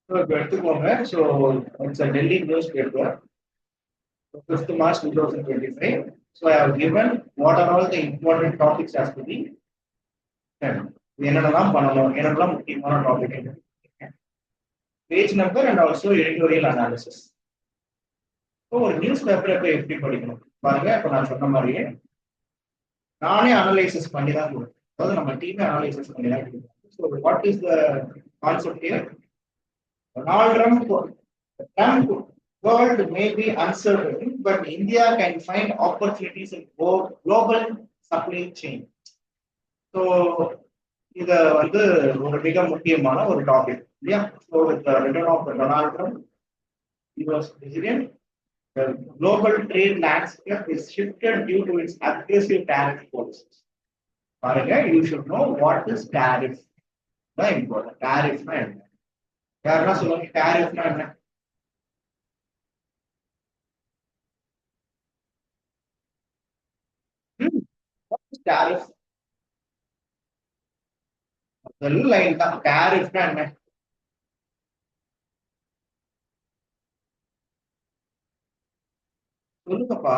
இப்போ எடுத்துக்கோங்க. So it's a Delhi news paper, 5th March 2025. So I have given what are all the important topics as to be என்னென்னலாம் பண்ணணும், என்னென்னலாம் முக்கியமான topic, page number and also editorial analysis. இப்போ ஒரு news paper இப்போ எப்படி படிக்கணும் பாருங்க. இப்போ நான் சொன்ன மாதிரியே நானே அனலைசிஸ் பண்ணி தான் கொடுப்பேன். அதாவது நம்ம டீமே அனலைசிஸ் பண்ணி தான் கொடுப்போம். So what is the concept here? Trump world may be uncertain, but India can find opportunities in global supply chain. So இத வந்து ஒரு மிக முக்கியமான ஒரு டாபிக் இல்லையா? So with the return of Donald Trump, US president, the global trade landscape is shifted due to its aggressive tariff policies. பாருங்க, you should know what is tariff. Very important. Tariff na என்ன? யாருன்னா சொல்லுங்க, tariff na என்ன? What is tariff? முதல் line தான், tariff na என்ன? சொல்லுங்கப்பா.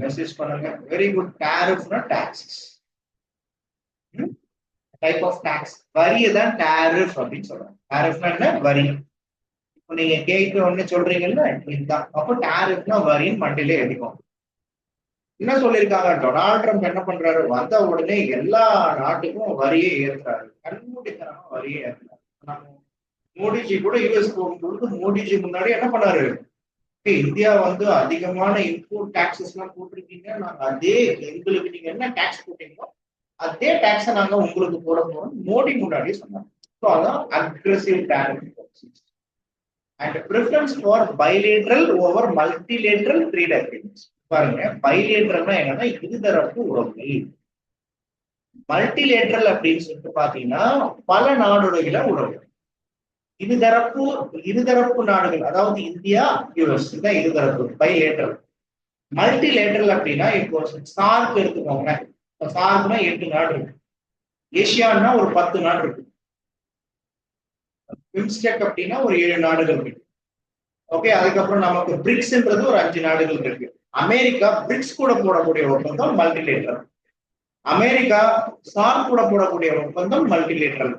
Message பண்ணுங்க. Very good. டாரிஃப்னா டாக்ஸஸ், டைப் ஆஃப் டாக்ஸ். வரியை தான் டாரிஃப் அப்படின்னு சொல்றாங்க. டாரிஃப்னா என்ன? வரி. இப்போ நீங்க கேட்க ஒண்ணு சொல்றீங்கல்ல, இதுதான். அப்போ டாரிஃப்னா வரின்னு மண்டிலே எழுதிக்கும். என்ன சொல்லியிருக்காங்க? டொனால்ட் ட்ரம்ப் என்ன பண்றாரு? வந்த உடனே எல்லா நாட்டுக்கும் வரியை ஏற்றாரு, கண்மூடித்தனமா வரியை ஏற்றாரு. மோடிஜி கூட யூஎஸ் போகும்பொழுது மோடிஜி முன்னாடி என்ன பண்ணாரு? இந்தியா வந்து அதிகமான இன்புட் டாக்ஸஸ் எல்லாம் போட்டிருக்கீங்க, நாங்க அதே எங்களுக்கு நீங்க என்ன டாக்ஸ் போட்டீங்களோ அதே டாக்ஸை நாங்க உங்களுக்கு போட போறோம் மோடி முன்னாடியே சொன்னாங்க. ஸோ அதான் aggressive tariff policies and preference for bilateral over multilateral trade agreements. பாருங்க, பைலேட்ரல்னா என்னன்னா இருதரப்பு உறவுகள். மல்டிலேட்ரல் அப்படின்னு சொல்லிட்டு பாத்தீங்கன்னா பல நாடுகள உறவு. இருதரப்பு நாடுகள், அதாவது இந்தியா யூஎஸ் தான் இருதரப்பு பைலேட்ரல். மல்டிலேட்ரல் அப்படின்னா இப்போ சார்க் எடுத்துக்கோங்க. சார்க்னா 8 நாடு இருக்கு. ஏசியான்னா ஒரு 10 நாடு இருக்கு. பிம்ஸ்டெக் அப்படின்னா ஒரு 7 நாடுகள் இருக்கு. ஓகே, அதுக்கப்புறம் நமக்கு பிரிக்ஸ்ன்றது ஒரு 5 நாடுகள் இருக்கு. அமெரிக்கா பிரிக்ஸ் கூட போடக்கூடிய ஒப்பந்தம் மல்டிலேட்ரல். அமெரிக்கா சார்க் கூட போடக்கூடிய ஒப்பந்தம் மல்டிலேட்ரல்.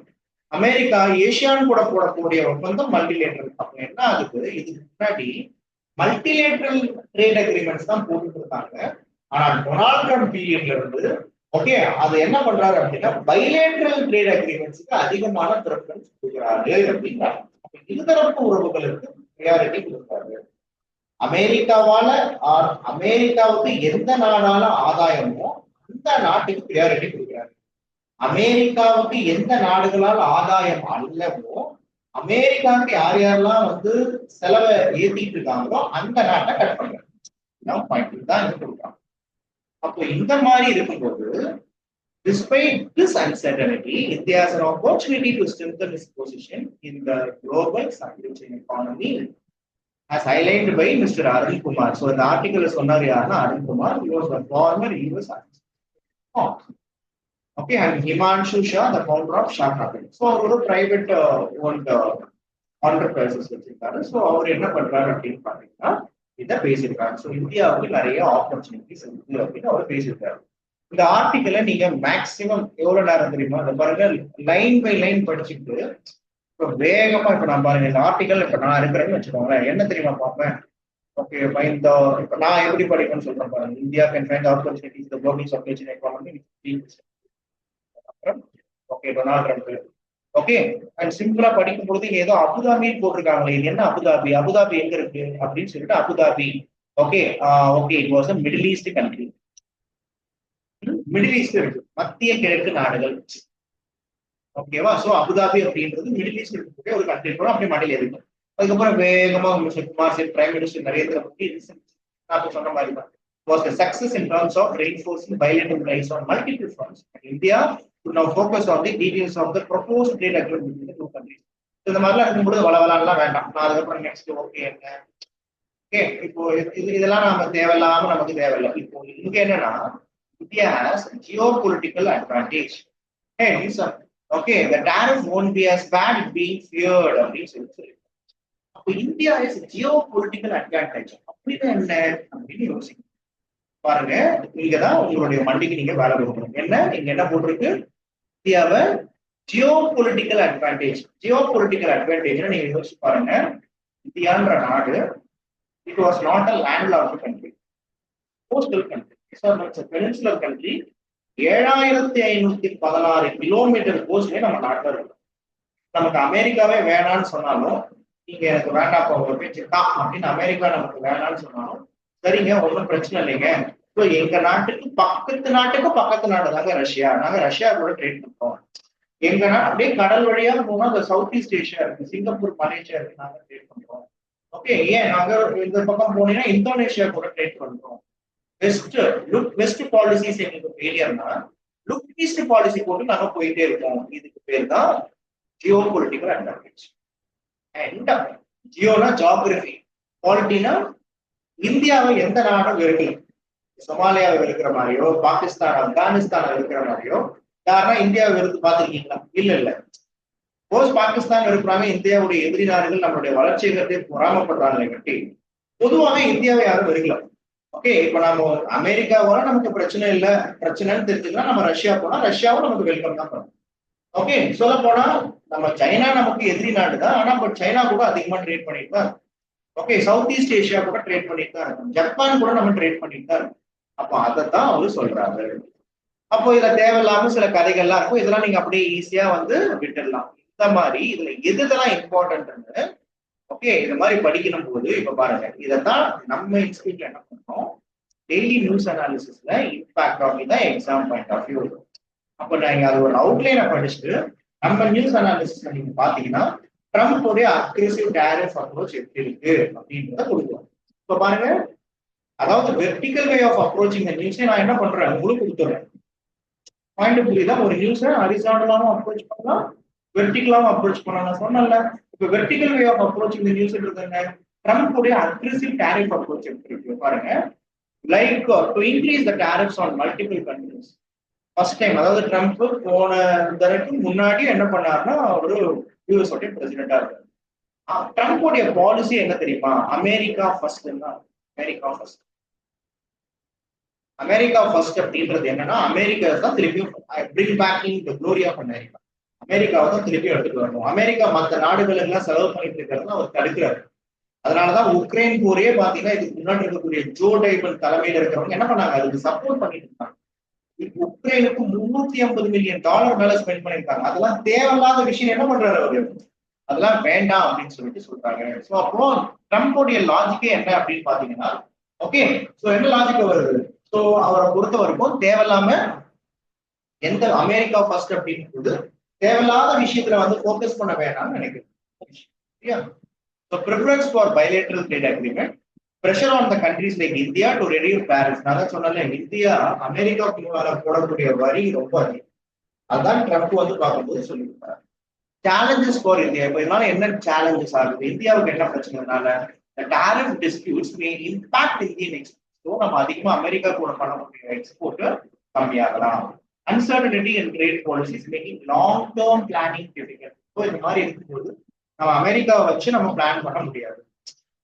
அமெரிக்கா ஏசியான் கூட போடக்கூடிய ஒப்பந்தம் மல்டிலேட்ரல். அப்ப என்ன ஆகுது? இதுக்கு முன்னாடி மல்டிலேட்ரல் ட்ரேட் அக்ரிமெண்ட்ஸ் தான் போட்டுட்டு இருக்காங்க. ஆனா டொனால்ட் ட்ரம்ப் பீரியட்ல இருந்து ஓகே அது என்ன பண்றாரு அப்படின்னா பைலேட்ரல் ட்ரேட் அக்ரிமெண்ட்ஸ்க்கு அதிகமான பிரெஃபரன்ஸ் கொடுக்குறாரு அப்படின்னா இருதரப்பு உறவுகளுக்கு ப்ரியாரிட்டி கொடுக்குறாரு. அமெரிக்காவுக்கு எந்த நாடால ஆதாயமோ அந்த நாட்டுக்கு ப்ரியாரிட்டி கொடுக்குறாரு. அமெரிக்காவுக்கு எந்த நாடுகளால் ஆதாயம் அல்லவோ அமெரிக்காவுக்கு யார் யாரெல்லாம் வந்து செலவை ஏத்திட்டு இருக்காங்களோ அந்த நாட்டை கட் பண்றாங்க. தான் கொடுக்குறாங்க. அப்போ இந்த மாதிரி இருக்கும்போது despite this uncertainty, India has an opportunity to strengthen its position in the global supply chain economy, as highlighted by Mr. Arun Kumar. So the article is சொன்னார் யாருன்னா Arun Kumar. He was the former US artist. Okay, and Himanshu Shah, the founder of Shah Capital. So அவர் ஒரு private owned enterprises வச்சிருக்காரு. So அவர் என்ன பண்றாரு அப்படின்னு பாத்தீங்கன்னா இதை பேசியிருக்காரு. ஸோ இந்தியாவுக்கு நிறைய ஆப்பர்ச்சுனிட்டிஸ் இருக்கு அப்படின்னு அவர் பேசியிருக்காரு. இந்த ஆர்டிக்கலை நீங்க மேக்சிமம் எவ்வளவு நேரம் தெரியுமா? அதை பாருங்க, லைன் பை லைன் படிச்சுட்டு இப்போ வேகமா இப்ப நான் பாருங்க இந்த ஆர்டிக்கல் இப்ப நான் இருக்கிறேன்னு வச்சுக்கோங்களேன், என்ன தெரியுமா பார்ப்பேன்? ஓகே, இந்த இப்ப நான் எப்படி படிக்கணும்னு சொல்றேன் பாருங்க. India can find opportunities the global supply chain economy. Okay, Donald Trump. Okay, and சிம்பிளா படிக்கும் பொழுது ஏதோ அபுதாபின்னு போட்டிருக்காங்களே, இது என்ன அபுதாபி? அபுதாபி எங்க இருக்கு அப்படின்னு சொல்லிட்டு Abu Dhabi. Okay, okay, it was a middle east country. Middle east இருக்கு, மத்திய கிழக்கு நாடுகள். ஓகேவா? சோ அபுதாபி அப்படின்றது மிடில் ஈஸ்ட் இருக்கக்கூடிய ஒரு கண்ட்ரி கூட அப்படியே மடியில் இருக்கு. அதுக்கப்புறம் வேகமா குமார் செட் பிரைம் மினிஸ்டர் நரேந்திர மோடி நான் சொன்ன மாதிரி தான் was a success in terms of reinforcing bilateral rights on multiple fronts. India should now focus on the details of the proposed trade agreement between the two countries. இந்த மாதிரிலாம் இருக்கும்போது வளவலாம் வேண்டாம். நான் அதுக்கப்புறம் நெக்ஸ்ட் ஓகே என்ன ஓகே இப்போ இதெல்லாம் நம்ம தேவையில்லாம நமக்கு தேவையில்லை. இப்போ இங்க என்னன்னா India has geopolitical advantage. Hence, okay, the tariff won't be as bad it being feared அப்படின்னு சொல்லி. அப்போ India is Jio political advantage அப்படின்னு என்ன அப்படின்னு யோசிக்கணும். பாருங்க, நீங்கதான் உங்களுடைய மண்டிக்கு நீங்க வேலை கொடுக்கணும். என்ன இங்க என்ன போட்டிருக்கு? இந்தியாவை geo political advantage. Geo political advantage நீங்க யோசிச்சு பாருங்க. இந்தியான்ற நாடு, it was not a landlocked country, coastal country, peninsular country. 7516 kilometre கோஸ்ட்லயே நம்ம நாட்டில் இருக்கோம். நமக்கு அமெரிக்காவே வேணான்னு சொன்னாலும், நீங்க எனக்கு வேண்டாம் உங்க பேச்சு தான் அப்படின்னு அமெரிக்கா நமக்கு வேணான்னு சொன்னாலும் சரிங்க, ஒன்றும் பிரச்சனை இல்லைங்க. ஸோ எங்க நாட்டுக்கு பக்கத்து நாடு தாங்க ரஷ்யா. நாங்க ரஷ்யா கூட ட்ரேட் பண்றோம். எங்க நாடு அப்படியே கடல் வழியா போனா அந்த சவுத் ஈஸ்ட் ஏஷியா இருக்கு, சிங்கப்பூர், மலேசியா இருக்கு, நாங்க ட்ரேட் பண்றோம். ஓகே, ஏன் நாங்க இந்த பக்கம் போனீங்கன்னா இந்தோனேஷியா கூட ட்ரேட் பண்றோம். வெஸ்ட் பாலிசிஸ் எங்களுக்கு ஃபெயிலியர்னா லுக் ஈஸ்ட் பாலிசி போட்டு நாங்க போயிட்டே இருக்கோம். இதுக்கு பேர் தான் ஜியோ பொலிட்டிக்கல் அட்வான்டேஜ். அண்ட் ஜியோனா ஜியோகிராஃபி, பாலிட்டினா இந்தியாவை எந்த நாடும் வெறுக்கல. சொமாலியாவை வெறுக்கிற மாதிரியோ, பாகிஸ்தான், ஆப்கானிஸ்தானை வெறுக்கிற மாதிரியோ யாருன்னா இந்தியாவை வெறுத்து பார்த்துருக்கீங்களா? இல்ல. போஸ் பாகிஸ்தான் வெறுக்கிறாங்க, இந்தியாவுடைய எதிரி நாடுகள் நம்மளுடைய வளர்ச்சிகளை பொறாமப்படுறாங்களே கட்டி பொதுவாக இந்தியாவை யாரும் வெறுக்கல. ஓகே, இப்ப நம்ம அமெரிக்காவோட நமக்கு பிரச்சனை இல்லை, பிரச்சனைன்னு தெரிஞ்சுக்கலாம். நம்ம ரஷ்யா போனா ரஷ்யாவும் நமக்கு வெல்கம் தான் பண்ணும். ஓகே, சொல்ல போனா நம்ம சைனா நமக்கு எதிரி நாடு தான், ஆனா பட் சைனா கூட அதிகமா ட்ரேட் பண்ணிட்டு தான். ஓகே, சவுத் ஈஸ்ட் ஏஷியா கூட ட்ரேட் பண்ணிட்டு தான் இருக்கும், ஜப்பான் கூட நம்ம ட்ரேட் பண்ணிட்டு தான் இருக்கும். அப்போ அதைத்தான் அவரு சொல்றாரு. அப்போ இதுல தேவையில்லாம சில கதைகள்லாம் இருக்கும், இதெல்லாம் நீங்க அப்படியே ஈஸியா வந்து விட்டுடலாம். இந்த மாதிரி இதுல எதுதெல்லாம் இம்பார்ட்டன்ட்னு ஓகே இது மாதிரி படிக்கணும் போது இப்ப பாருங்க, இதைத்தான் நம்ம இன்ஸ்டியூட்ல என்ன பண்றோம், டெய்லி நியூஸ் அனாலிசிஸ்ல இம்பாக்ட் ஆஃப் தான் எக்ஸாம் பாயிண்ட் ஆஃப் வியூ. அப்ப நீங்க அது ஒரு அவுட்லைனை படிச்சுட்டு நம்ம நியூஸ் அனாலிசிஸ்ல நீங்க பாத்தீங்கன்னா ட்ரம்ப்போடைய அக்ரெசிவ் டேரிஃப் அப்ரோச் எப்படி இருக்கு அப்படின்றத கொடுக்குறோம். இப்ப பாருங்க, அதாவது வெர்டிகல் வே ஆஃப் அப்ரோச்சிங் இந்த நியூஸை நான் என்ன பண்றேன் உங்களுக்கு கொடுத்துறேன். பாயிண்ட் புரியுதா? ஒரு நியூஸை ஹரிசாண்டலாவும் அப்ரோச் பண்ணலாம், வெர்டிகலாவும் அப்ரோச் பண்ணலாம் சொன்னல. இப்ப வெர்டிகல் வே ஆஃப் அப்ரோச்சிங் இந்த நியூஸ் என்ன, ட்ரம்ப்போடைய அக்ரெசிவ் டேரிஃப் அப்ரோச் எப்படி இருக்கு பாருங்க. Like to increase the tariffs on multiple countries. First time, அதாவது ட்ரம்ப் போன தடவைக்கு முன்னாடி என்ன பண்ணாருன்னா ஒரு யூஎஸ் உடைய பிரசிடென்டா இருக்காரு. ட்ரம்ப்போடைய பாலிசி என்ன தெரியுமா? அமெரிக்கா ஃபர்ஸ்ட் தான். அமெரிக்கா ஃபர்ஸ்ட், அமெரிக்கா ஃபர்ஸ்ட் அப்படின்றது என்னன்னா, அமெரிக்கா தான் திருப்பியும் bring backing the glory of America. அமெரிக்காவை தான் திருப்பி எடுத்துட்டு வரணும். அமெரிக்கா மற்ற நாடுகளுக்கு எல்லாம் செலவு பண்ணிட்டு இருக்கிறது அவர் தடுக்கிறாரு. அதனாலதான் உக்ரைன் போரே பாத்தீங்கன்னா இதுக்கு முன்னாடி இருக்கக்கூடிய ஜோ பைடன் தலைமையில இருக்கிறவங்க என்ன பண்ணாங்க, அதுக்கு சப்போர்ட் பண்ணிட்டு இருக்காங்க. உக்ரைனுக்கு $350 மில்லியன் மேல ஸ்பெண்ட் பண்ணிருக்காங்க. அதெல்லாம் தேவையில்லாத விஷயம். என்ன பண்றாரு அவரு, அதெல்லாம் வேண்டாம் அப்படின்னு சொல்லிட்டு சொல்றாங்க. சோ அப்போ ட்ரம்ப்போடைய லாஜிக்கே என்ன அப்படின்னு பாத்தீங்கன்னா, ஓகே சோ என்ன லாஜிக் வருது, சோ அவரை பொறுத்த வரைக்கும் தேவையில்லாம எந்த அமெரிக்கா ஃபர்ஸ்ட் அப்படின்றது தேவையில்லாத விஷயத்துல வந்து போக்கஸ் பண்ண வேண்டாம்னு நினைக்கிறேன். So preference for bilateral trade agreement, pressure on the countries like India to reduce tariffs. நான் சொன்னல, இந்தியா அமெரிக்காவுக்கு மேல போடக்கூடிய வரி ரொம்ப அதிகம். அதான் ட்ரம்ப் வந்து பார்க்கும்போது சொல்லியிருக்காரு. சேலஞ்சஸ் ஃபார் இந்தியா, இப்ப இதனால என்ன சேலஞ்சஸ் ஆகுது, இந்தியாவுக்கு என்ன பிரச்சனைனால tariff disputes may impact Indian export. நம்ம அதிகமா அமெரிக்கா கூட பண்ணக்கூடிய எக்ஸ்போர்ட் கம்மியாகலாம். Uncertainty in trade policies making long term planning difficult. So இந்த மாதிரி இருக்கும்போது நம்ம அமெரிக்காவை வச்சு நம்ம பிளான் பண்ண முடியாது.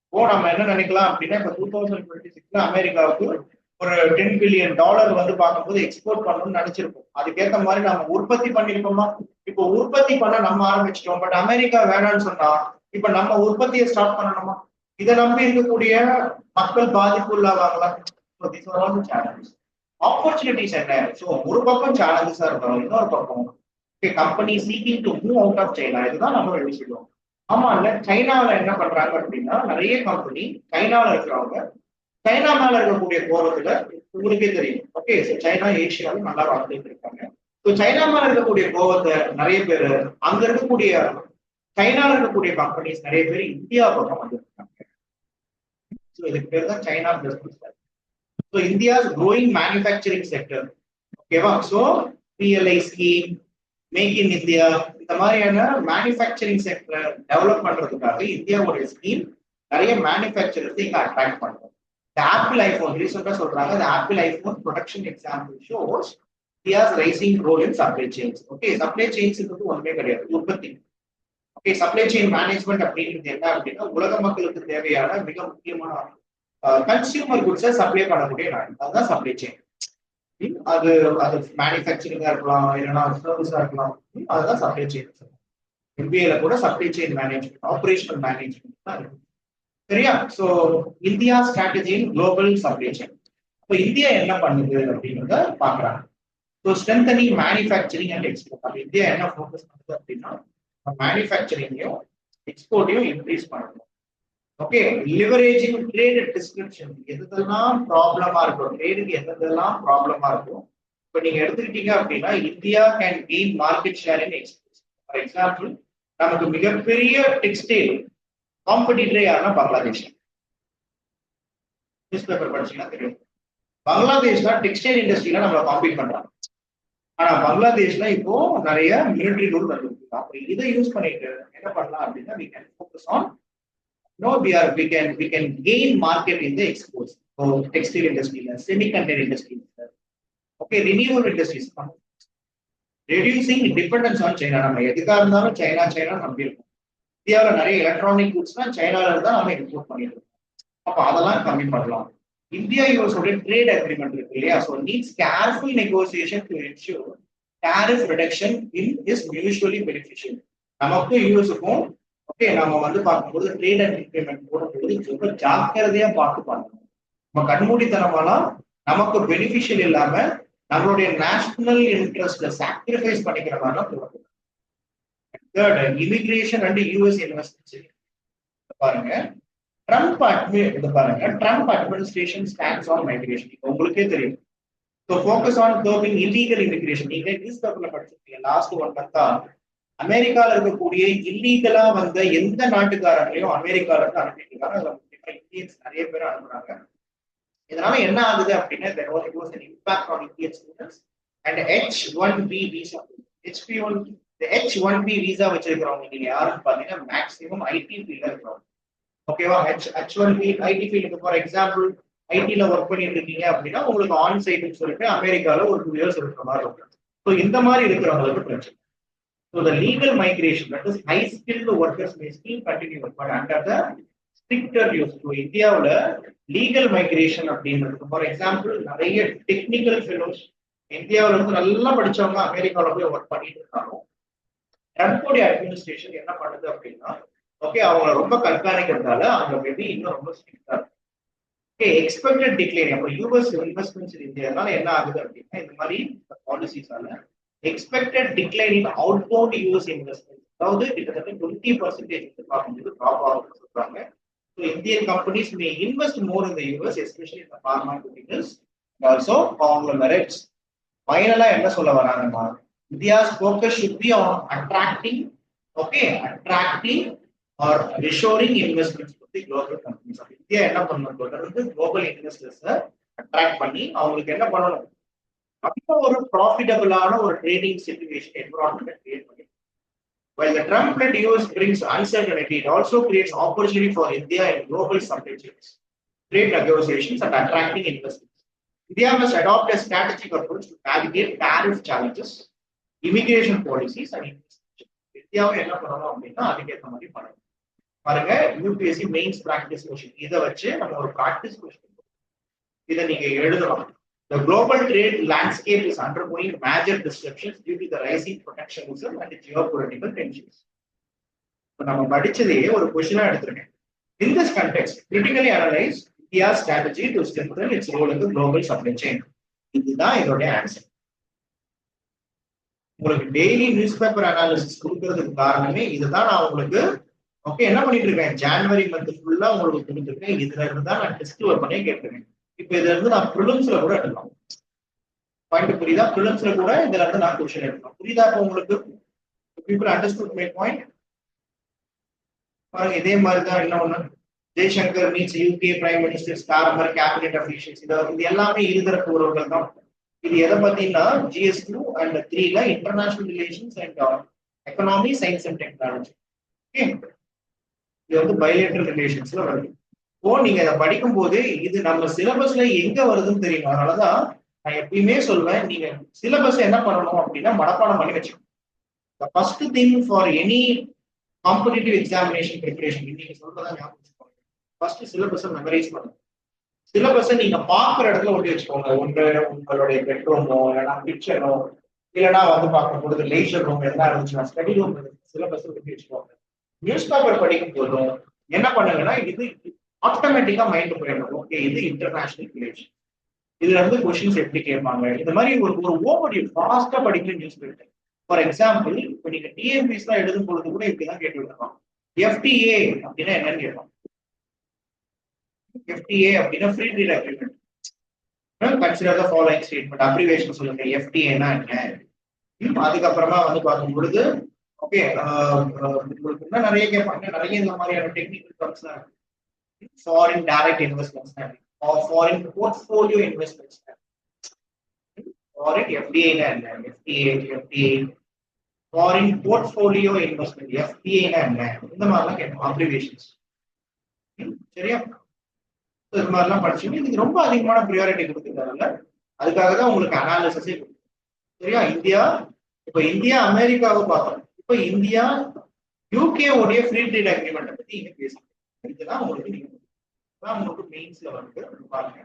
இப்போ நம்ம என்ன நினைக்கலாம் அப்படின்னா, இப்ப 2026 அமெரிக்காவுக்கு ஒரு $10 பில்லியன் வந்து பார்க்கும்போது எக்ஸ்போர்ட் பண்ணணும்னு நினைச்சிருப்போம். அதுக்கேற்ற மாதிரி நம்ம உற்பத்தி பண்ணிருப்போமா? இப்போ உற்பத்தி பண்ண நம்ம ஆரம்பிச்சிட்டோம், பட் அமெரிக்கா வேணாம்னு சொன்னா இப்ப நம்ம உற்பத்தியை ஸ்டார்ட் பண்ணணுமா? இதை நம்பி இருக்கக்கூடிய மக்கள் பாதிப்பு உள்ளாவாங்களா? ஆப்பர்ச்சுனிட்டிஸ் என்ன? ஸோ ஒரு பக்கம் சேலஞ்சஸா இருக்கணும், இன்னொரு பக்கம் company seeking to move out of China. இதுதான் நம்ம யோசிக்கிறோம். ஆமா இல்ல, சைனாவில என்ன பண்றாங்க அப்படின்னா, நிறைய கம்பெனி சைனாவில இருக்கிறவங்க சைனா மேல இருக்கக்கூடிய கோபத்துல உங்களுக்கே தெரியும். ஓகே, சைனா ஏசியாவில் நல்லா வாழ்ந்துட்டு இருக்காங்க. சைனா மேல இருக்கக்கூடிய கோபத்தை நிறைய பேர் அங்க இருக்கக்கூடிய சைனால இருக்கக்கூடிய கம்பெனிஸ் நிறைய பேர் இந்தியா பக்கம் வந்துருக்காங்க. ஸோ இதுக்கு பேர் தான் China business. So India growing manufacturing sector. ஓகேவா? So PLI scheme, make in India, இந்த மாதிரியான மேனுஃபேக்சரிங் செக்டர் டெவலப் பண்றதுக்காக இந்தியாவுடைய ஸ்கீம் நிறைய மேனுஃபேக்சரர்ஸ் இங்க அட்ராக்ட் பண்றோம். இந்த ஆப்பிள் ஐபோன் ரீசெண்டா சொல்றாங்க, இந்த apple iPhone production example shows India's rising role in supply chains. Okay, supply chains ஒண்ணுமே கிடையாது, உற்பத்தி. ஓகே, சப்ளை செயின் மேனேஜ்மெண்ட் அப்படிங்கிறது என்ன அப்படின்னா உலக மக்களுக்கு தேவையான மிக முக்கியமான கன்சியூமர் குட்ஸை சப்ளை பண்ணக்கூடிய நாடு, அதுதான் சப்ளை செயின். அது அது மேனுஃபேக்சரிங்கா இருக்கலாம், இல்லைன்னா சர்வீஸா இருக்கலாம், அதுதான் சப்ளை செயின். MBA கூட supply chain management, operational management தான் இருக்கு. சரியா? சோ இந்தியா ஸ்ட்ராட்டஜி இன் குளோபல் சப்ளை செயின். இப்போ இந்தியா என்ன பண்ணுது அப்படின்றத பாக்குறாங்க. So strengthening manufacturing and export. அப்போ இந்தியா என்ன ஃபோக்கஸ் பண்ணுது அப்படின்னா மேனுஃபேக்சரிங்கையும் எக்ஸ்போர்ட்டையும் இன்க்ரீஸ் பண்ணணும். ஓகே, லிவரேஜிங் ட்ரேட் டிஸ்கிரிப்ஷன், எதெல்லாம் ப்ராப்ளமா இருக்கும், ட்ரேடுக்கு எதெல்லாம் ப்ராப்ளமா இருக்கும். இப்போ நீங்க எடுத்துக்கிட்டீங்க அப்படின்னா India can gain market share in export. For example, நமக்கு மிகப்பெரிய டெக்ஸ்டைல் காம்படிட்டரே யாருன்னா பங்களாதேஷ். நியூஸ் பேப்பர் படிச்சீங்கன்னா தெரியும், பங்களாதேஷ் தான் டெக்ஸ்டைல் இண்டஸ்ட்ரியில நம்மளை காம்பீட் பண்றாங்க. ஆனா பங்களாதேஷ்ல இப்போ நிறைய மிலிட்டரி ரூல் வந்துருக்கு. அப்படி இதை யூஸ் பண்ணிட்டு என்ன பண்ணலாம் அப்படின்னா we can focus on we can gain market in the exports. So textile industry, semiconductor industry, okay, renewable industries, reducing dependence on China. நம்ம எதுக்கா இருந்தாலும் சைனா நம்பி இருக்கோம். இந்தியாவில் நிறைய எலக்ட்ரானிக் குட்ஸ்னா சைனால இருந்தா நம்ம இம்போர்ட் பண்ணிட்டு இருக்கோம். அப்ப அதெல்லாம் கம்மி பண்ணலாம். இந்தியா யூஎஸோட ட்ரேட் அக்ரிமெண்ட் இருக்கு இல்லையா, so needs careful negotiation to ensure tariff reduction is mutually beneficial. நமக்கும் யூஎஸுக்கும் ஓகே, நம்ம வந்து பார்க்கும்போது ட்ரேட் அக்ரிமெண்ட் போடும்போது ரொம்ப ஜாக்கிரதையா பார்த்து பண்ணணும். நம்ம கண்மூடித்தனமாலாம் நமக்கு பெனிஃபிஷியல் இல்லாம நம்மளுடைய நேஷனல் இன்ட்ரெஸ்ட்ல சாக்ரிஃபைஸ் பண்ணிக்கிற மாதிரிலாம் போடணும். Third, immigration and US investment. பாருங்க, Trump administration stands on migration. உங்களுக்கே தெரியும். So focus on curbing illegal immigration. நீங்க நியூஸ் பேப்பர்ல படிச்சிருக்கீங்க, லாஸ்ட் 1 மந்த்தா அமெரிக்கால இருக்கக்கூடிய இல்லீகலா வந்த எந்த நாட்டுக்காரங்களையும் அமெரிக்கால இருந்து அனுப்பிட்டு இருக்காங்க. அதுல முக்கியமா இந்தியன்ஸ் நிறைய பேர் அனுப்புறாங்க. இதனால என்ன ஆகுது அப்படின்னா there was an impact on Indian students and H1B visa. H1B visa வச்சிருக்கிறவங்க நீங்க யாருன்னு பாத்தீங்கன்னா மேக்ஸிமம் ஐடி ஃபீல்ட்ல இருக்கிறவங்க. ஓகேவா? H1B ஐடி ஃபீல்டுக்கு ஃபார் எக்ஸாம்பிள் ஐடில ஒர்க் பண்ணிட்டு இருக்கீங்க அப்படின்னா உங்களுக்கு ஆன் சைட்னு சொல்லிட்டு அமெரிக்கால ஒரு 2 இயர்ஸ் இருக்கிற மாதிரி இருக்கும். ஸோ இந்த மாதிரி இருக்கிறவங்களுக்கு பிரச்சனை. So the legal migration, that is high skilled workers May still continue, but under the stricter use. So இந்தியாவில் லீகல் மைக்ரேஷன் அப்படின்றது ஃபார் எக்ஸாம்பிள் நிறைய டெக்னிக்கல் ஃபெலோஸ் இந்தியாவில இருந்து நல்லா படிச்சவங்க அமெரிக்காவில் போய் ஒர்க் பண்ணிட்டு இருக்காங்க. ட்ரம்போடைய அட்மினிஸ்ட்ரேஷன் என்ன பண்ணுது அப்படின்னா ஓகே, அவங்க ரொம்ப கண்காணிக்கிறதால அவங்க மேபி இன்னும் ரொம்ப ஸ்ட்ரிக்டா இருக்கும். Okay, expected decline. அப்போ யூஎஸ் இன்வெஸ்ட்மெண்ட்ஸ் இந்தியானால என்ன ஆகுது அப்படின்னா இந்த மாதிரி பாலிசிஸால expected decline in outbound US investment, அதாவது கிட்டத்தட்ட 20% பார்க்கும்போது ட்ராப் ஆகுதுன்னு சொல்றாங்க. So Indian companies may invest more in the US, especially இந்த பார்மாசூட்டிகல்ஸ் ஆல்சோ ஆன் மெரிட்ஸ். ஃபைனலா என்ன சொல்ல வராங்கன்னா India's focus should be on attracting or reshoring investments to the global companies. India என்ன பண்ணணும், தொடர்ந்து குளோபல் இன்வெஸ்டர்ஸை அட்ராக்ட் பண்ணி அவங்களுக்கு என்ன பண்ணணும், அப்போ ஒரு ப்ராஃபிட்டபிளான ஒரு ட்ரேடிங் சிச்சுவேஷன் என்விரான்மெண்ட் கிரியேட் பண்ணி. While the Trump-led US brings uncertainty, it also creates opportunity for India in global supply chains, trade negotiations, and attracting investments. India must adopt a strategic approach to navigate tariff challenges, immigration policies, and investment. இந்தியாவை என்ன பண்ணணும் அப்படின்னா அதுக்கேற்ற மாதிரி பண்ணணும். பாருங்க, UPSC mains practice question, இதை வச்சு நம்ம ஒரு பிராக்டிஸ் கொஸ்டின் இதை நீங்க எழுதலாம். The global trade landscape is undergoing major disruptions due to the rising protectionism and geopolitical tensions. இப்போ நம்ம படிச்சதையே ஒரு கொஸ்டினா எடுத்துருக்கேன். In this context, critically analyze India's strategy to strengthen its role in the global supply chain. இதுதான் இதோட answer. உங்களுக்கு daily news paper analysis கொடுக்கறதுக்கு காரணமே இதுதான். நான் உங்களுக்கு ஓகே என்ன பண்ணிட்டு இருக்கேன், ஜனவரி மந்த் ஃபுல்லா உங்களுக்கு கொடுத்துருக்கேன். இதுல இருந்து தான் நான் டெஸ்ட் ஒர்க் பண்ணி கேட்டிருக்கேன். இப்போ இதுல இருந்து நான் ப்ரிலிம்ஸ்ல கூட எடுக்கலாம். பாயிண்ட் புரியுதா? ப்ரிலிம்ஸ்ல கூட இதுல இருந்து நான் கொஸ்டின் எடுக்கலாம். புரியுதா? இப்போ உங்களுக்கு பீப்புள் அண்டர்ஸ்டுட் மை பாயிண்ட். பாருங்க, இதே மாதிரி தான் என்ன ஒண்ணு, Jaishankar meets UK prime minister, Starmer cabinet officials, இது எல்லாமே இருதரப்பு உறவுகள் தான். இது எதை பத்தினா GS2 and 3ல international relations and economy, science and technology. Okay, இது வந்து பைலேட்டரல் ரிலேஷன்ஸ்ல வருது. இப்போ நீங்க இதை படிக்கும் போது இது நம்ம சிலபஸ்ல எங்க வருதுன்னு தெரியும். அதனாலதான் நான் எப்பயுமே சொல்வேன், நீங்க சிலபஸ் என்ன பண்ணணும் அப்படின்னா மனப்பாடம் பண்ணி வச்சுக்கணும். The first thing for any competitive examination preparation, நீங்க சொல்றதா ஞாபகம் வச்சுக்கோங்க. ஃபர்ஸ்ட் சிலபஸை மெமரைஸ் பண்ணுங்க. சிலபஸை நீங்க பாக்குற இடத்துல ஒட்டி வச்சுக்கோங்க. உங்களுடைய பெட்ரூமோ இல்லைன்னா கிச்சனோ இல்லைன்னா வந்து பார்க்கும் பொழுது லேசர் ரூம் எல்லாம் இருந்துச்சுன்னா ஸ்டடி ரூம் சிலபஸ் ஒட்டி வச்சுக்கோங்க. நியூஸ் பேப்பர் படிக்கும் போதும் என்ன பண்ணுங்கன்னா இது ஆட்டோமேட்டிக்கா மைண்ட் போயிடும். ஓகே, இது இன்டர்நேஷனல் ரிலேஷன், இதுல இருந்து கொஸ்டின்ஸ் எப்படி கேட்பாங்க, இந்த மாதிரி ஒரு ஒரு ஓவர்வியூ ஃபாஸ்டா படிக்கிற நியூஸ் பேப்பர். ஃபார் எக்ஸாம்பிள், இப்போ நீங்க டிஎன்பிஎஸ் தான் எழுதும் பொழுது கூட இப்படிதான் கேட்டு விட்டுருக்கோம். எஃப்டிஏ அப்படின்னா என்னன்னு கேட்போம். எஃப்டிஏ அப்படின்னா free trade agreement. Consider the following statement, abbreviation சொல்லுங்க. எஃப்டிஏனா என்ன? அதுக்கப்புறமா வந்து பார்க்கும் பொழுது ஓகே, உங்களுக்கு இன்னும் நிறைய கேட்பாங்க. நிறைய இந்த மாதிரியான டெக்னிக்கல் டர்ம்ஸ் தான் இருக்கு. Foreign direct investments or foreign portfolio investments. Foreign FDI na enna, FTA, foreign portfolio investment, FTA na enna, இந்த மாதிரிலாம் கேட்போம் அப்ரிவேஷன்ஸ். சரியா? இது மாதிரிலாம் படிச்சீங்க. இதுக்கு ரொம்ப அதிகமான ப்ரியாரிட்டி கொடுத்துருக்காங்க. அதுக்காக தான் உங்களுக்கு அனாலிசிஸே கொடுக்கும். சரியா? இப்போ இந்தியா அமெரிக்காவை பார்த்தோம். இப்போ இந்தியா யூகே உடைய ஃப்ரீ ட்ரேட் அக்ரிமெண்ட் பத்தி இங்க பேசுறோம். இதுதான் உங்களுக்கு நீங்க உங்களுக்கு மெயின்ஸ்ல வந்து பாருங்க.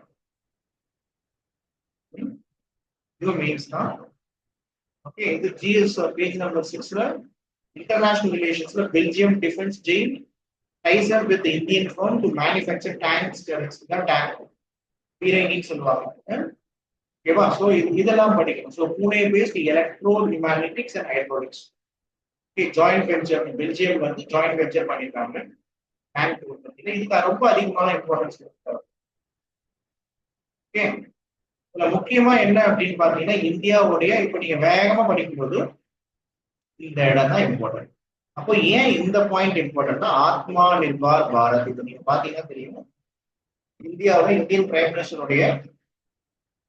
இது மெயின்ஸ் தான். ஓகே, இது ஜிஎஸ் பேஜ் நம்பர் 6ல இன்டர்நேஷனல் ரிலேஷன்ஸ்ல Belgium defence giant ties up with Indian firm to manufacture tanks தான் டேங்க் பீரங்கின்னு சொல்லுவாங்க. ஓகேவா? ஸோ இதெல்லாம் படிக்கணும். So Pune based electro pneumatics and hydraulics. Okay, joint venture Belgium வந்து ஜாயிண்ட் வெஞ்சர் பண்ணிருக்காங்க. இதுக்கு ரொம்ப அதிகமான இம்பார்ட்டன்ஸ் கொடுத்தாரு. ஓகே, இதுல முக்கியமா என்ன அப்படின்னு பாத்தீங்கன்னா இந்தியாவுடைய இப்ப நீங்க வேகமா படிக்கும்போது இந்த இடம் தான் இம்பார்ட்டன்ட். அப்போ ஏன் இந்த பாயிண்ட் இம்பார்ட்டன்ட்னா ஆத்மா நிர்பார் பாரத். இது நீங்க பாத்தீங்கன்னா தெரியும். இந்தியாவில் இந்தியன் பிரைம் மினிஸ்டருடைய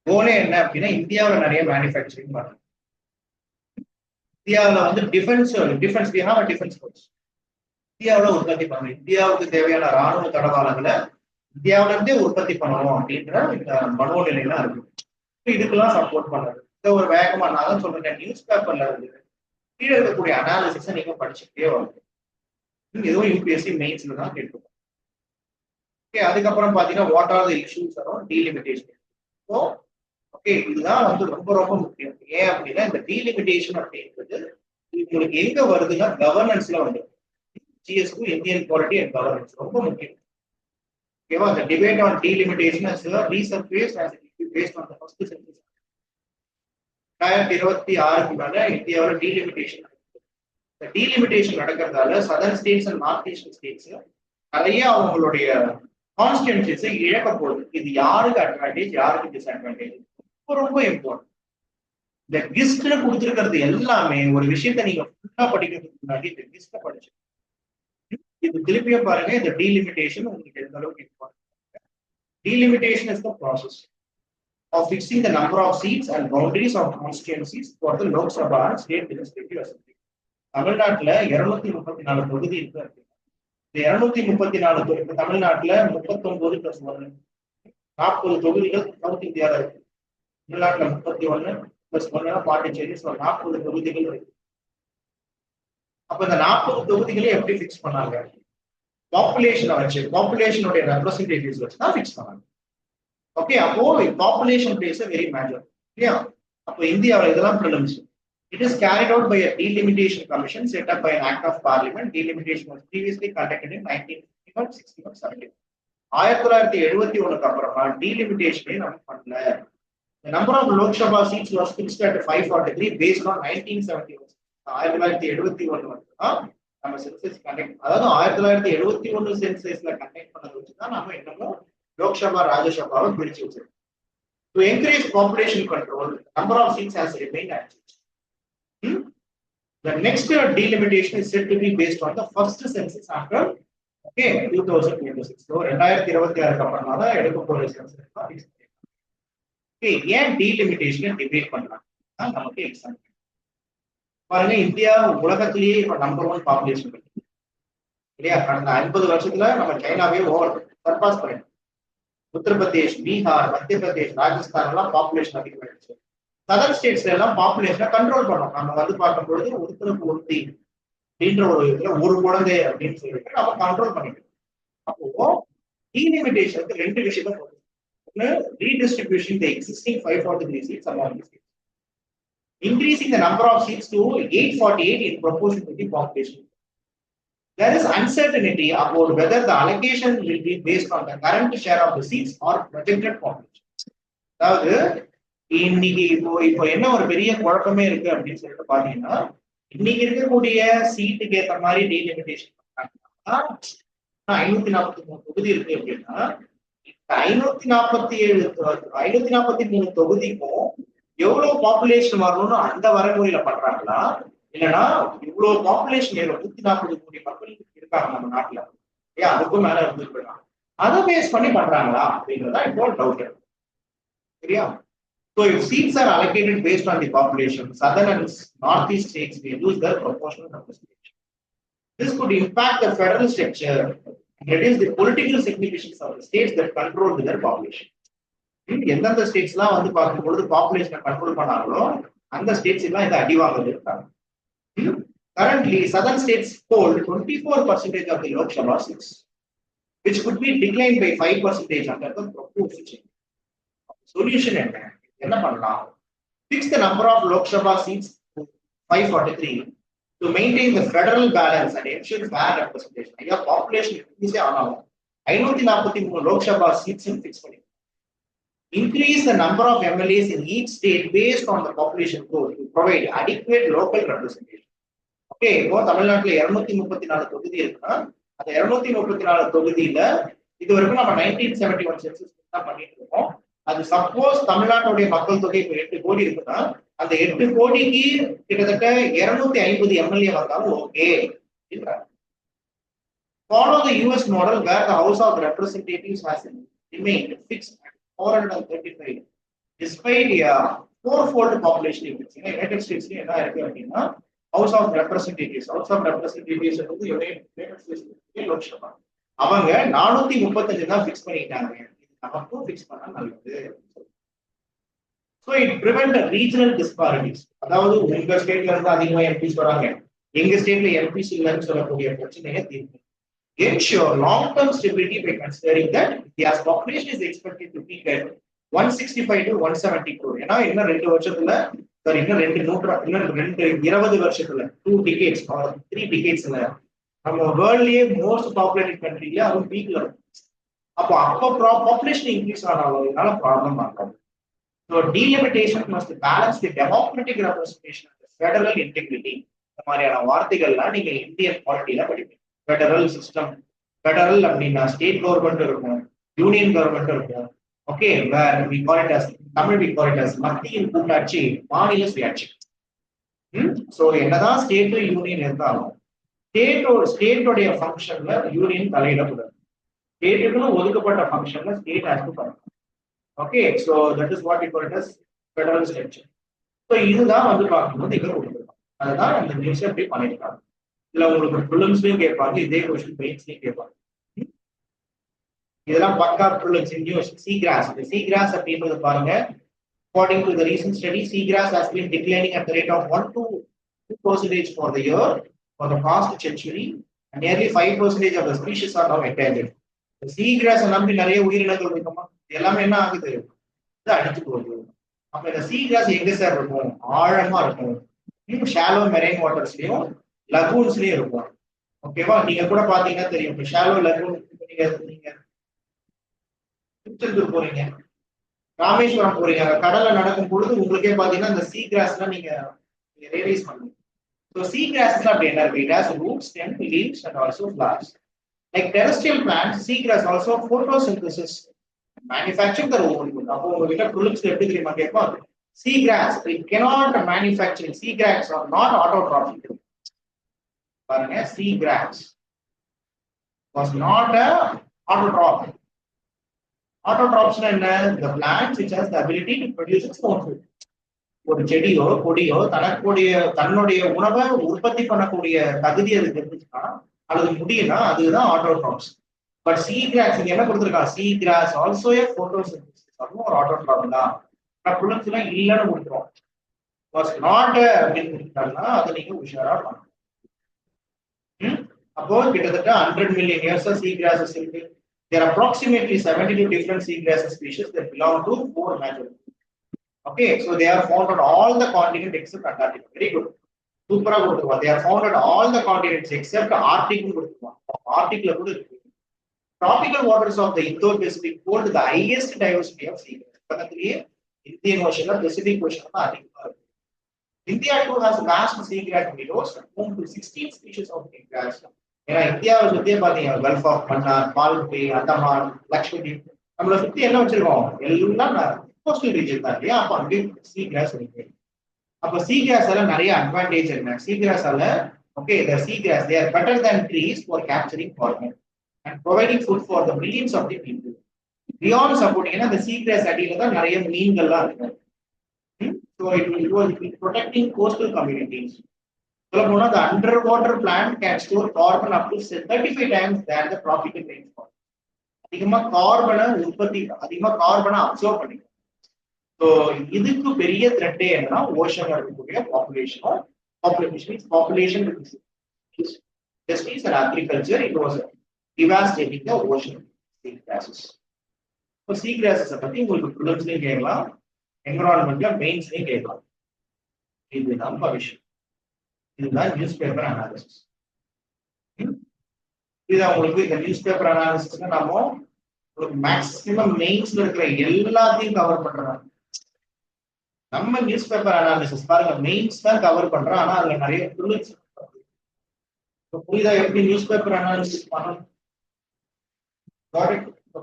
கோலே என்ன அப்படின்னா இந்தியாவில் நிறைய மேனுஃபேக்சரிங் பண்ணணும். இந்தியாவில் வந்து டிஃபென்ஸ் ஃபோர்ஸ் இந்தியாவில் உற்பத்தி பண்ணணும். இந்தியாவுக்கு தேவையான ராணுவ தடவாளங்களை இந்தியாவில இருந்தே உற்பத்தி பண்ணணும் அப்படின்ற இந்த மனோநிலையெல்லாம் இருக்கு. இதுக்கெல்லாம் சப்போர்ட் பண்ணது. இதை ஒரு வேகமா நான் தான் சொல்றேன், நியூஸ் பேப்பர்ல இருந்து கீழே இருக்கக்கூடிய அனாலிசிஸை நீங்க படிச்சுக்கிட்டே வரணும். எதுவும் யூபிஎஸ்சி மெயின்ஸ்ல தான் கேட்கும். ஓகே, அதுக்கப்புறம் பாத்தீங்கன்னா what are the issues around delimitation. Okay, இதுதான் வந்து ரொம்ப ரொம்ப முக்கியம். ஏன் அப்படின்னா இந்த டீலிமிட்டேஷன் அப்படின்றது உங்களுக்கு எங்க வருதுன்னா கவர்னன்ஸ்ல வந்து GS2 Indian polity and governance ரொம்ப முக்கியம். ஓகேவா? The debate on delimitation has resurfaced as it is based on the first census. 2026 மேல இந்தியாவோட டீலிமிட்டேஷன். இந்த டீலிமிட்டேஷன் நடக்கிறதால southern states and north eastern states நிறைய அவங்களுடைய கான்ஸ்டிட்யூன்சிஸை இழக்க போகுது. இது யாருக்கு அட்வான்டேஜ், யாருக்கு டிஸ்அட்வான்டேஜ்? ரொம்ப இம்பார்ட்டன்ட். இந்த கிஸ்ட்ல கொடுத்துருக்கிறது எல்லாமே ஒரு விஷயத்த நீங்க ஃபுல்லா படிக்கிறதுக்கு முன்னாடி இந்த கிஸ்ட படிச்சு இது திருப்பியும் பாருங்க. இந்த டீலிமிட்டேஷன் உங்களுக்கு எந்த அளவுக்கு important. Delimitation is the process of fixing the number of seats and boundaries of constituencies for the Lok Sabha and state legislative assembly. தமிழ்நாட்டுல 234 தொகுதி இருக்கு. இந்த 234 தொகுதி தமிழ்நாட்டுல 39 + 1 40 தொகுதிகள் சவுத் இந்தியாவில் இருக்கு. தமிழ்நாட்டுல 31 + 1 பாண்டிச்சேரி, 40 தொகுதிகள் இருக்கு. அப்ப இந்த 40 தொகுதிகளை எப்படி பிக்ஸ் பண்ணாங்க? பாப்புலேஷனை வச்சு, பாப்புலேஷனுடைய ரெப்ரஸன்டேட்டிவ்ஸ் வச்சு தான் பிக்ஸ் பண்ணாங்க. ஓகே, அப்போ பாப்புலேஷன் பிளேஸ் வெரி மேட்டர் இல்லையா? அப்போ இந்தியாவில் இதெல்லாம் prelims. It is carried out by a delimitation commission set up by an act of parliament. Delimitation was previously conducted in 1951, 61, 70. 1971 அப்புறமா delimitation நம்ம பண்ணல. The number of Lok Sabha seats was fixed at 543 based on 1971. 1971 வந்து நம்ம census conduct, அதாவது 1971 சென்சஸ்ல conduct பண்ணதை வச்சுதான் நம்ம இன்னமும் லோக்சபா ராஜ்யசபாவை பிரிச்சு வச்சிருக்கோம். To encourage population control, number of seats has remained unchanged. The next delimitation is said to be based on the first census after 2026. So 2026 அப்புறமா தான் எடுக்க போற சென்சஸ் தான் ஃபிக்ஸ் பண்ணிருக்காங்க. ஏன் டீலிமிட்டேஷன் டிபேட் பண்றாங்க நமக்கு எக்ஸாம்பிள் பாருங்க. இந்தியா உலகத்திலேயே இப்ப நம்பர் 1 பாப்புலேஷன் இல்லையா? கடந்த 50 வருஷத்துல நம்ம சைனாவே சர்பாஸ் பண்ணிட்டோம். உத்தரப்பிரதேஷ், பீகார், மத்திய பிரதேஷ், ராஜஸ்தான் எல்லாம் பாப்புலேஷன் அதிகமாயிடுச்சு. சதர் ஸ்டேட்ஸ்ல எல்லாம் பாப்புலேஷனை கண்ட்ரோல் பண்ணோம். நம்ம வந்து பார்க்கும் பொழுது ஒருத்தருக்கு ஒருத்தி அப்படின்ற ஒரு இதுல ஒரு குழந்தை அப்படின்னு சொல்லிட்டு நம்ம கண்ட்ரோல் பண்ணிட்டோம். அப்போ டீலிமிட்டேஷனுக்கு ரெண்டு விஷயத்த சொல்றோம். ஒன்னு, redistribution the existing 543 seats among the states, increasing the number of seats to 848 in proportion to the population. There is uncertainty about whether the allocation will be based on the current share of the seats or projected population. அதாவது இன்னைக்கு இப்போ என்ன ஒரு பெரிய குழப்பமே இருக்கு அப்படின்னு சொல்லிட்டு பாத்தீங்கன்னா, இன்னைக்கு இருக்கக்கூடிய சீட்டுக்கு ஏற்ற மாதிரி டீலிமிட்டேஷன் பண்றாங்கன்னா 543 தொகுதி இருக்கு அப்படின்னா, 543 தொகுதிக்கும் எவ்வளவு பாப்புலேஷன் வரணும்னு அந்த வரைமுறையில பண்றாங்களா, இல்லைன்னா இவ்வளவு பாப்புலேஷன் 140 கோடி மக்கள் இருக்காங்க நம்ம நாட்டுல, ஏன் அதுக்கும் மேல இருந்துருக்காங்க, அதை பேஸ் பண்ணி பண்றாங்களா அப்படின்றதா இப்போ டவுட் இருக்கு. சரியா? So if seats are allocated based on the population, southern and northeast states may lose their proportional representation. This could impact the federal structure and reduce the political significance of the states that control their population. எந்தெந்த ஸ்டேட்ஸ்லாம் வந்து பார்க்கும்பொழுது பாப்புலேஷனை control பண்ணாங்களோ அந்த states எல்லாம் இதை அடி வாங்குறது இருக்காங்க. Currently, southern states hold 24% of the Lok Sabha seats, which could be declined by 5% under the proposed change. Solution என்ன பண்ணலாம்? Fix the number of Lok Sabha seats to 543 to maintain the federal balance and ensure fair representation. ஐயா, population இன்க்ரீஸே ஆனாலும் 543 Lok Sabha seats fix பண்ணி increase the number of MLAs in each state based on the population growth to provide adequate local representation. Okay, இப்போ தமிழ்நாட்டுல 234 தொகுதி இருக்குன்னா அந்த 234 தொகுதியில இது வரைக்கும் நம்ம 1971 சென்சஸ் தான் பண்ணிட்டு இருக்கோம். அது சப்போஸ் தமிழ்நாட்டுடைய மக்கள் தொகை இப்போ 8 கோடி இருக்குன்னா அந்த 8 கோடிக்கு கிட்டத்தட்ட 250 எம்எல்ஏ வந்தாலும் okay. Follow the US model where the House of Representatives has remained fixed at 435 despite fourfold population increase. United States என்ன இருக்கு அப்படின்னா House of Representatives வந்து United States லோக்சபா அவங்க 435 தான் ஃபிக்ஸ் பண்ணிட்டாங்க. நமக்கும் ஃபிக்ஸ் பண்ணா நல்லது. So it prevent regional disparities. அதாவது உங்க ஸ்டேட்ல இருந்து அதிகமா எம்பிஸ் வராங்க, எங்க ஸ்டேட்ல எம்பிஸ் இல்லைன்னு சொல்லக்கூடிய பிரச்சனையை தீர்க்கும். Ensure long-term stability by considering that India's population is expected to peak at 165 to 170 crore. ஏன்னா இன்னும் 2 வருஷத்துல, சாரி இன்னும் 20 வருஷத்துல 2 decades or 3 decadesல நம்ம வேர்ல்ட்லயே மோஸ்ட் பாப்புலேட்டட் கண்ட்ரில அதுவும் பீக்ல இருக்கும். அப்போ பாப்புலேஷன் இன்க்ரீஸ் ஆனாலும் இதனால ப்ராப்ளம் ஆகாது. So delimitation must balance the democratic representation and the federal integrity. இந்த மாதிரியான வார்த்தைகள்லாம் நீங்க இந்தியன் பாலிட்டியில படிப்பீங்க. ஃபெடரல் சிஸ்டம், ஃபெடரல் அப்படின்னா ஸ்டேட் கவர்மெண்ட் இருக்கும், யூனியன் கவர்மெண்ட் இருக்கும். Okay, where we call it as, Tamil we call it as மத்திய கூட்டாட்சி, மாநில சுயாட்சி. சோ என்னதான் ஸ்டேட் யூனியன் இருந்தாலும் ஸ்டேட்டோடைய ஃபங்க்ஷன்ல யூனியன் தலையிடக்கூடாது. ஸ்டேட்டுக்குன்னு ஒதுக்கப்பட்ட ஃபங்க்ஷன்ல ஸ்டேட் ஹேஸ் டு பண்ணணும். Okay, so that is what we call it as federal structure. So இதுதான் வந்து பார்க்கும்போது இங்க கொடுத்துருக்கோம். அதுதான் இந்த நியூஸ் எப்படி பண்ணிருக்காங்க. இல்ல உங்களுக்கு ப்ரிலிம்ஸ்லயும் கேட்பாங்க, இதே கொஸ்டின் மெயின்ஸ்லயும் கேட்பாங்க. இதெல்லாம் பக்கா ப்ரிலிம்ஸ் நியூஸ். சீகிராஸ், இந்த சீகிராஸ் அப்படின்றது பாருங்க, according to the recent study, seagrass has been declining at the rate of 1 to 2% for the year for the past century, and nearly 5% of the species are now endangered. The seagrass நம்பி நிறைய உயிரினங்கள் இருக்குமா, எல்லாமே என்ன ஆகுது, இது அடிச்சு போகுது. அப்ப இந்த சீகிராஸ் எங்க சார் இருக்கும்? ஆழமா இருக்கும். ஷாலோ மெரைன் வாட்டர்ஸ்லயும் லகூன்ஸ்லயும் இருக்கும். ஓகேவா? நீங்க கூட பாத்தீங்கன்னா தெரியும், ஷாலோ லகூன், நீங்க திருச்செந்தூர் போறீங்க, ராமேஸ்வரம் போறீங்க, கடல்ல நடக்கும் பொழுது உங்களுக்கே பாத்தீங்கன்னா இந்த சீகிராஸ்லாம் நீங்க ரியலைஸ் பண்ணுவீங்க. So seagrasses அப்படி என்ன இருக்கு? It has roots, stem, leaves and also flowers. Like terrestrial plants, seagrass also photosynthesis, manufacture their own food. அப்போ உங்ககிட்ட ப்ரிலிம்ஸ் எப்படி தெரியுமா கேட்பாங்க? Seagrass, it cannot manufacture. Seagrass are not autotrophic. பாருங்க, seagrass was not a autotroph. Autotrophs என்ன? The plants which has the ability to produce its own food. ஒரு செடியோ கொடியோ தன்னுடைய உணவை உற்பத்தி பண்ணக்கூடிய தகுதி அதுக்கு இருந்துச்சுன்னா அல்லது முடியும்னா அதுதான் ஆட்டோட்ராப்ஸ். பட் seagrass இங்க என்ன கொடுத்திருக்கான், seagrass also a photosynthesis, அதுவும் ஒரு ஆட்டோட்ராப் தான். ஆனா புல்லட்ஸ்ல இல்லன்னு கொடுத்துரும். வாஸ் நாட் அப்படின்னு கொடுத்தாங்கன்னா அதை நீங்க உஷாரா பண்ணணும். அப்போ கிட்டத்தட்ட 100 மில்லியன் இயர்ஸ் seagrasses இருக்கு. There are approximately 72 different seagrass species that belong to 4 major. Okay, so they are found on all the continents except Antarctica. Very good. Super good. They are found on all the continents except Arctic. Arctic la kudu irukku. Tropical waters of the Indo-Pacific hold the highest diversity of seagrass. Pakathiye Indian Ocean la Pacific Ocean la adhigama irukku. India too has vast seagrass meadows home to 16 species of seagrass. ஏன்னா இந்தியாவை சுத்தியே பாத்தீங்க, gulf of Mannar, Malpe, Andaman, Lakshadweep, நம்மளை சுத்தி என்ன வச்சிருக்கோம், எல்லாம் coastal region தான் இல்லையா. அப்ப அங்கே சீகிராஸ் இருக்கு. அப்ப சீகிராஸால நிறைய அட்வான்டேஜ் என்ன, சீகிராஸால okay the seagrass they are better than trees for capturing carbon and providing food for the millions of the people. Beyond supporting ஏன்னா the seagrass அடியில தான் நிறைய மீன்கள்லாம் இருக்கு. So it was protecting coastal communities. The underwater plant can store carbon up to 35 times than the tropical rainforest. அதிகமா கார்பனை உற்பத்தி, அதிகமா கார்பனை அப்சர்வ் பண்ணிக்கும். ஸோ இதுக்கு பெரிய த்ரெட்டே என்னன்னா ஓஷன்ல இருக்கக்கூடிய population industries and agriculture. It was devastating the ocean seagrasses. இப்போ seagrasses பத்தி உங்களுக்கு ப்ரிலிம்ஸ்லயும் கேட்கலாம், என்விரான்மெண்ட்ல மெயின்ஸ்லயும் கேட்கலாம். இது நம்ம விஷயம். இதுதான் நியூஸ் பேப்பர் அனாலிசிஸ். இது உங்களுக்கு இந்த நியூஸ் பேப்பர் அனாலிசிஸ்ல நாம உங்களுக்கு மேக்ஸிமம் மெயின்ஸ்ல இருக்கிற எல்லாத்தையும் கவர் பண்றோம். நம்ம நியூஸ் பேப்பர் அனாலிசிஸ் பாருங்க, மெயின்ஸ் தான் கவர் பண்றோம், ஆனா அதுல நிறைய புரியுதா எப்படி நியூஸ் பேப்பர் அனாலிசிஸ் பண்ணணும்,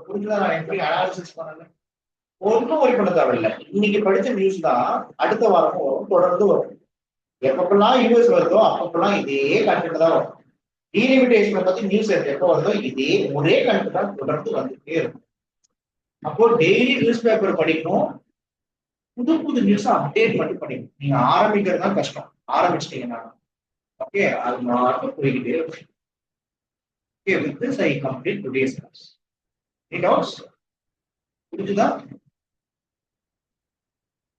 புரிஞ்சுதான் நான் எப்படி அனாலிசிஸ் பண்ணணும். ஒன்றும் ஒரி பண்ண தேவையில்லை. இன்னைக்கு படிச்ச நியூஸ் தான் அடுத்த வாரமும் வரும், தொடர்ந்து வரும். எப்பப்பெல்லாம் யூஎஸ் வருதோ அப்பப்பெல்லாம் இதே கண்டென்ட் தான் வரும். டீலிமிட்டேஷனை பத்தி நியூஸ் எப்போ வருதோ இதே ஒரே கண்டென்ட் தான் தொடர்ந்து வந்துட்டே இருக்கும். அப்போ டெய்லி நியூஸ் பேப்பர் படிக்கணும், புது புது நியூஸ் அப்டேட் மட்டும் படிக்கணும். நீங்க ஆரம்பிக்கிறது தான் கஷ்டம், ஆரம்பிச்சிட்டீங்கன்னா ஓகே அது மட்டும் போய்கிட்டே இருக்கும். Okay, with this I complete today's class. Any doubts? புரிஞ்சுதா?